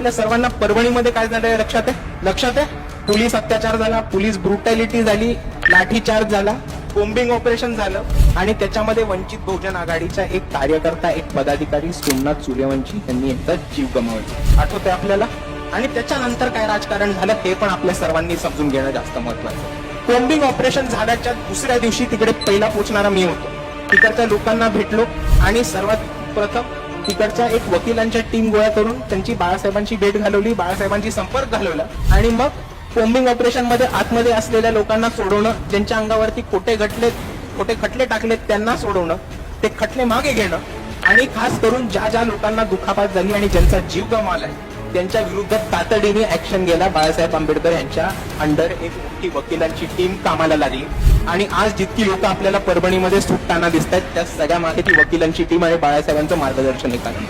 आपल्या सर्वांना परभणीमध्ये काय झालंय लक्षात आहे? पोलीस अत्याचार झाला, पोलीस ब्रुटॅलिटी झाली, लाठीचार्ज झाला, बॉम्बिंग ऑपरेशन झालं आणि त्याच्यामध्ये वंचित बहुजन आघाडीचा एक कार्यकर्ता, एक पदाधिकारी सोमनाथ सूर्यवंशी यांनी एकदा जीव गमावला. आठवतंय आपल्याला? आणि त्याच्यानंतर काय राजकारण झालं हे पण आपल्या सर्वांनी समजून घेणं जास्त महत्वाचं. बॉम्बिंग ऑपरेशन झाल्याच्या दुसऱ्या दिवशी तिकडे पहिला पोहोचणारा मी होतो. तिकडच्या लोकांना भेटलो आणि सर्वात प्रथम तिकडच्या एक वकिलांच्या टीम गोळा करून त्यांची बाळासाहेबांची भेट घालवली, बाळासाहेबांची संपर्क घालवला आणि मग बॉम्बिंग ऑपरेशन मध्ये आतमध्ये असलेल्या लोकांना सोडवणं, ज्यांच्या अंगावरती खोटे खटले टाकलेत त्यांना सोडवणं, ते खटले मागे घेणं आणि खास करून ज्या लोकांना दुखापत झाली आणि ज्यांचा जीव गमावलाय त्यांच्या विरुद्ध तातडीने ऍक्शन गेला. बाळासाहेब आंबेडकर यांच्या अंडर एक मोठी वकिलांची टीम कामाला लागली आणि आज जितकी लोक आपल्याला परभणीमध्ये सुटताना दिसत आहेत त्या सगळ्या मागे ती वकिलांची टीम आणि बाळासाहेबांचं मार्गदर्शन आहे.